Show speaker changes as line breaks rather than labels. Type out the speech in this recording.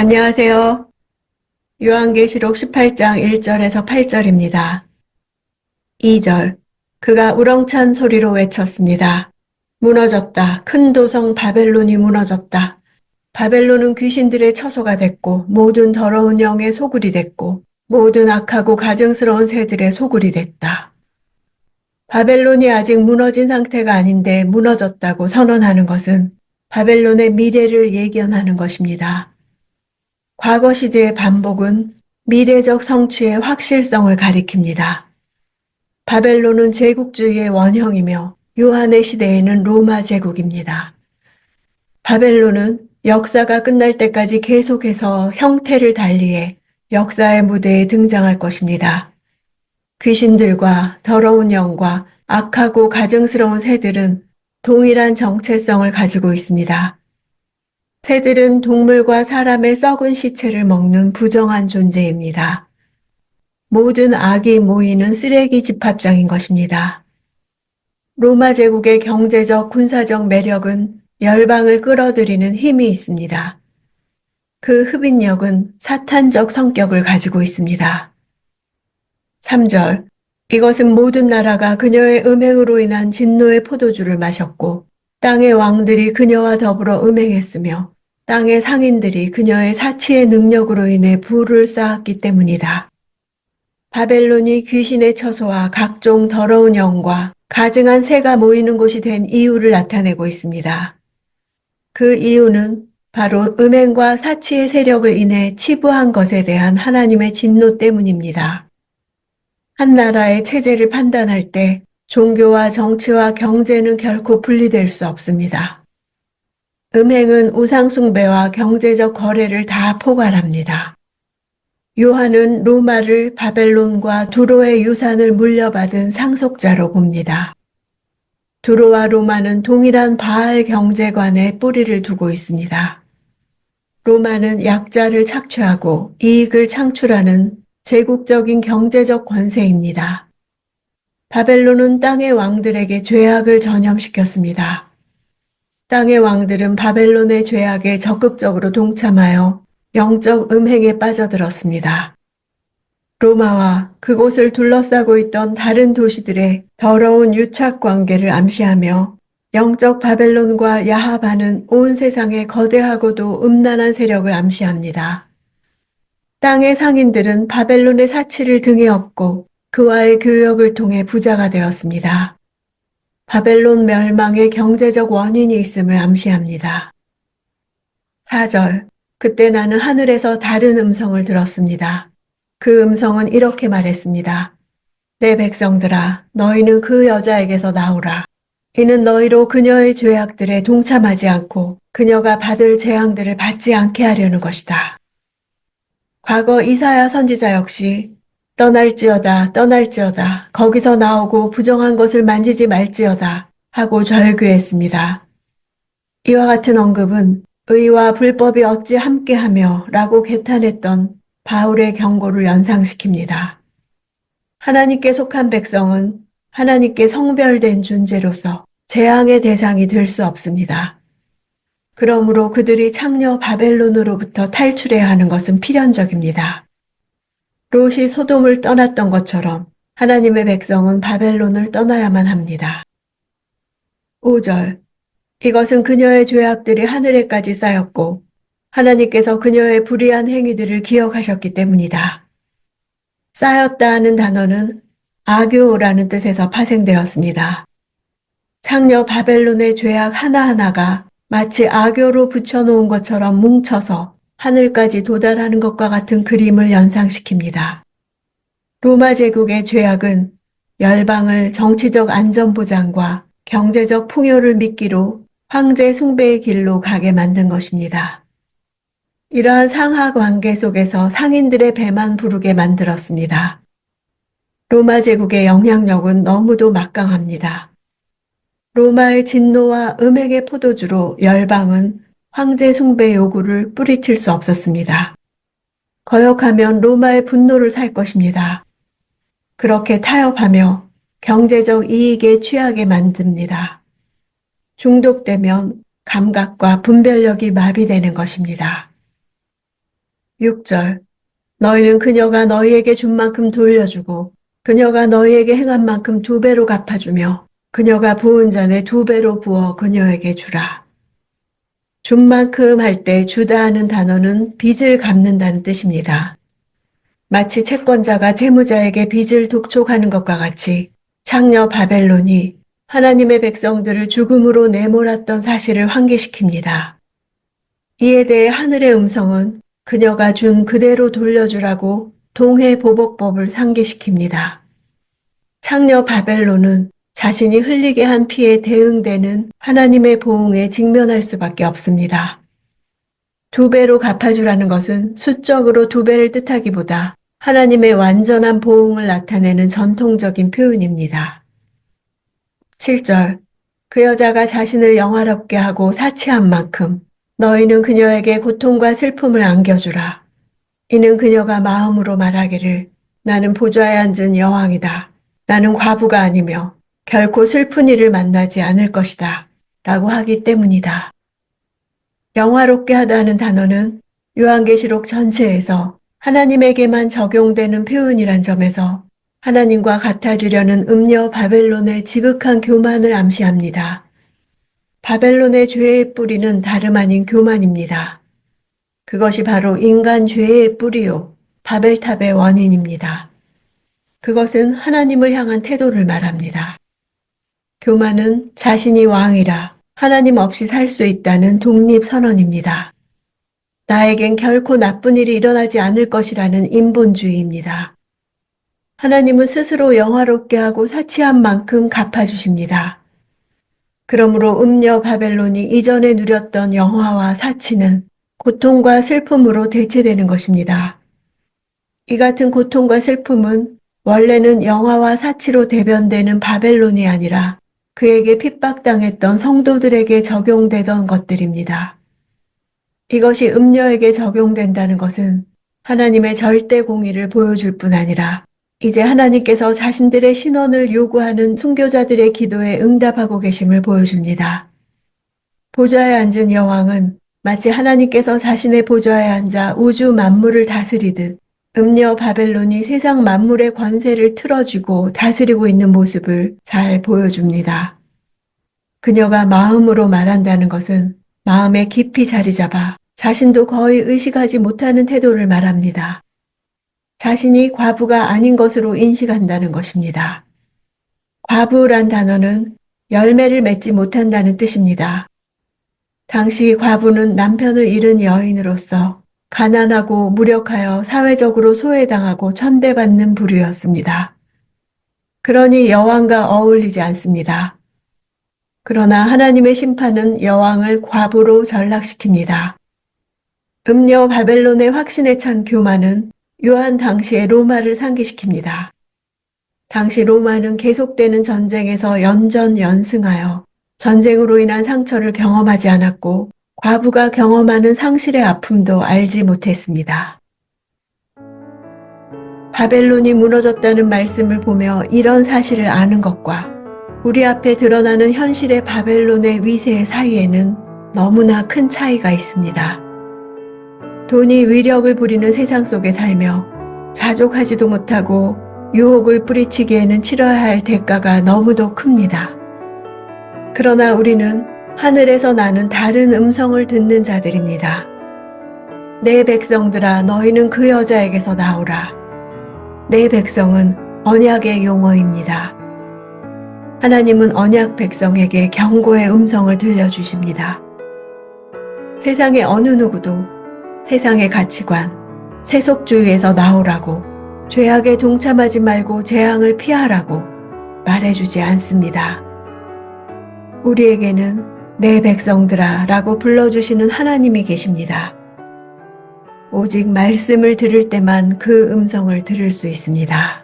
안녕하세요. 요한계시록 18장 1절에서 8절입니다. 2절. 그가 우렁찬 소리로 외쳤습니다. 무너졌다. 큰 도성 바벨론이 무너졌다. 바벨론은 귀신들의 처소가 됐고 모든 더러운 영의 소굴이 됐고 모든 악하고 가증스러운 새들의 소굴이 됐다. 바벨론이 아직 무너진 상태가 아닌데 무너졌다고 선언하는 것은 바벨론의 미래를 예견하는 것입니다. 과거 시제의 반복은 미래적 성취의 확실성을 가리킵니다. 바벨론은 제국주의의 원형이며 요한의 시대에는 로마 제국입니다. 바벨론은 역사가 끝날 때까지 계속해서 형태를 달리해 역사의 무대에 등장할 것입니다. 귀신들과 더러운 영과 악하고 가증스러운 새들은 동일한 정체성을 가지고 있습니다. 새들은 동물과 사람의 썩은 시체를 먹는 부정한 존재입니다. 모든 악이 모이는 쓰레기 집합장인 것입니다. 로마 제국의 경제적, 군사적 매력은 열방을 끌어들이는 힘이 있습니다. 그 흡인력은 사탄적 성격을 가지고 있습니다. 3절. 이것은 모든 나라가 그녀의 음행으로 인한 진노의 포도주를 마셨고 땅의 왕들이 그녀와 더불어 음행했으며 땅의 상인들이 그녀의 사치의 능력으로 인해 부를 쌓았기 때문이다. 바벨론이 귀신의 처소와 각종 더러운 영과 가증한 새가 모이는 곳이 된 이유를 나타내고 있습니다. 그 이유는 바로 음행과 사치의 세력을 인해 치부한 것에 대한 하나님의 진노 때문입니다. 한 나라의 체제를 판단할 때 종교와 정치와 경제는 결코 분리될 수 없습니다. 음행은 우상숭배와 경제적 거래를 다 포괄합니다. 요한은 로마를 바벨론과 두로의 유산을 물려받은 상속자로 봅니다. 두로와 로마는 동일한 바알 경제관에 뿌리를 두고 있습니다. 로마는 약자를 착취하고 이익을 창출하는 제국적인 경제적 권세입니다. 바벨론은 땅의 왕들에게 죄악을 전염시켰습니다. 땅의 왕들은 바벨론의 죄악에 적극적으로 동참하여 영적 음행에 빠져들었습니다. 로마와 그곳을 둘러싸고 있던 다른 도시들의 더러운 유착 관계를 암시하며 영적 바벨론과 야하바는 온 세상의 거대하고도 음란한 세력을 암시합니다. 땅의 상인들은 바벨론의 사치를 등에 업고 그와의 교역을 통해 부자가 되었습니다. 바벨론 멸망의 경제적 원인이 있음을 암시합니다. 4절. 그때 나는 하늘에서 다른 음성을 들었습니다. 그 음성은 이렇게 말했습니다. 내 백성들아, 너희는 그 여자에게서 나오라. 이는 너희로 그녀의 죄악들에 동참하지 않고 그녀가 받을 재앙들을 받지 않게 하려는 것이다. 과거 이사야 선지자 역시 떠날지어다 떠날지어다 거기서 나오고 부정한 것을 만지지 말지어다 하고 절규했습니다. 이와 같은 언급은 의와 불법이 어찌 함께하며 라고 개탄했던 바울의 경고를 연상시킵니다. 하나님께 속한 백성은 하나님께 성별된 존재로서 재앙의 대상이 될 수 없습니다. 그러므로 그들이 창녀 바벨론으로부터 탈출해야 하는 것은 필연적입니다. 롯이 소돔을 떠났던 것처럼 하나님의 백성은 바벨론을 떠나야만 합니다. 5절. 이것은 그녀의 죄악들이 하늘에까지 쌓였고 하나님께서 그녀의 불의한 행위들을 기억하셨기 때문이다. 쌓였다는 단어는 아교라는 뜻에서 파생되었습니다. 창녀 바벨론의 죄악 하나하나가 마치 아교로 붙여놓은 것처럼 뭉쳐서 하늘까지 도달하는 것과 같은 그림을 연상시킵니다. 로마 제국의 죄악은 열방을 정치적 안전보장과 경제적 풍요를 미끼로 황제 숭배의 길로 가게 만든 것입니다. 이러한 상하 관계 속에서 상인들의 배만 부르게 만들었습니다. 로마 제국의 영향력은 너무도 막강합니다. 로마의 진노와 음행의 포도주로 열방은 황제 숭배 요구를 뿌리칠 수 없었습니다. 거역하면 로마의 분노를 살 것입니다. 그렇게 타협하며 경제적 이익에 취하게 만듭니다. 중독되면 감각과 분별력이 마비되는 것입니다. 6절. 너희는 그녀가 너희에게 준 만큼 돌려주고 그녀가 너희에게 행한 만큼 2배로 갚아주며 그녀가 부은 잔에 2배로 부어 그녀에게 주라. 준 만큼 할 때 주다 하는 단어는 빚을 갚는다는 뜻입니다. 마치 채권자가 채무자에게 빚을 독촉하는 것과 같이 창녀 바벨론이 하나님의 백성들을 죽음으로 내몰았던 사실을 환기시킵니다. 이에 대해 하늘의 음성은 그녀가 준 그대로 돌려주라고 동해보복법을 상기시킵니다. 창녀 바벨론은 자신이 흘리게 한 피에 대응되는 하나님의 보응에 직면할 수밖에 없습니다. 2배로 갚아주라는 것은 수적으로 2배를 뜻하기보다 하나님의 완전한 보응을 나타내는 전통적인 표현입니다. 7절. 그 여자가 자신을 영화롭게 하고 사치한 만큼 너희는 그녀에게 고통과 슬픔을 안겨주라. 이는 그녀가 마음으로 말하기를 나는 보좌에 앉은 여왕이다. 나는 과부가 아니며 결코 슬픈 일을 만나지 않을 것이다. 라고 하기 때문이다. 영화롭게 하다는 단어는 요한계시록 전체에서 하나님에게만 적용되는 표현이란 점에서 하나님과 같아지려는 음녀 바벨론의 지극한 교만을 암시합니다. 바벨론의 죄의 뿌리는 다름 아닌 교만입니다. 그것이 바로 인간 죄의 뿌리요, 바벨탑의 원인입니다. 그것은 하나님을 향한 태도를 말합니다. 교만은 자신이 왕이라 하나님 없이 살 수 있다는 독립선언입니다. 나에겐 결코 나쁜 일이 일어나지 않을 것이라는 인본주의입니다. 하나님은 스스로 영화롭게 하고 사치한 만큼 갚아주십니다. 그러므로 음녀 바벨론이 이전에 누렸던 영화와 사치는 고통과 슬픔으로 대체되는 것입니다. 이 같은 고통과 슬픔은 원래는 영화와 사치로 대변되는 바벨론이 아니라 그에게 핍박당했던 성도들에게 적용되던 것들입니다. 이것이 음녀에게 적용된다는 것은 하나님의 절대 공의를 보여줄 뿐 아니라 이제 하나님께서 자신들의 신원을 요구하는 순교자들의 기도에 응답하고 계심을 보여줍니다. 보좌에 앉은 여왕은 마치 하나님께서 자신의 보좌에 앉아 우주 만물을 다스리듯 음녀 바벨론이 세상 만물의 권세를 틀어쥐고 다스리고 있는 모습을 잘 보여줍니다. 그녀가 마음으로 말한다는 것은 마음에 깊이 자리 잡아 자신도 거의 의식하지 못하는 태도를 말합니다. 자신이 과부가 아닌 것으로 인식한다는 것입니다. 과부란 단어는 열매를 맺지 못한다는 뜻입니다. 당시 과부는 남편을 잃은 여인으로서 가난하고 무력하여 사회적으로 소외당하고 천대받는 부류였습니다. 그러니 여왕과 어울리지 않습니다. 그러나 하나님의 심판은 여왕을 과부로 전락시킵니다. 음녀 바벨론의 확신에 찬 교만은 요한 당시의 로마를 상기시킵니다. 당시 로마는 계속되는 전쟁에서 연전연승하여 전쟁으로 인한 상처를 경험하지 않았고 과부가 경험하는 상실의 아픔도 알지 못했습니다. 바벨론이 무너졌다는 말씀을 보며 이런 사실을 아는 것과 우리 앞에 드러나는 현실의 바벨론의 위세 사이에는 너무나 큰 차이가 있습니다. 돈이 위력을 부리는 세상 속에 살며 자족하지도 못하고 유혹을 뿌리치기에는 치러야 할 대가가 너무도 큽니다. 그러나 우리는 하늘에서 나는 다른 음성을 듣는 자들입니다. 내 백성들아 너희는 그 여자에게서 나오라. 내 백성은 언약의 용어입니다. 하나님은 언약 백성에게 경고의 음성을 들려주십니다. 세상의 어느 누구도 세상의 가치관, 세속주의에서 나오라고 죄악에 동참하지 말고 재앙을 피하라고 말해주지 않습니다. 우리에게는 내 백성들아 라고 불러주시는 하나님이 계십니다. 오직 말씀을 들을 때만 그 음성을 들을 수 있습니다.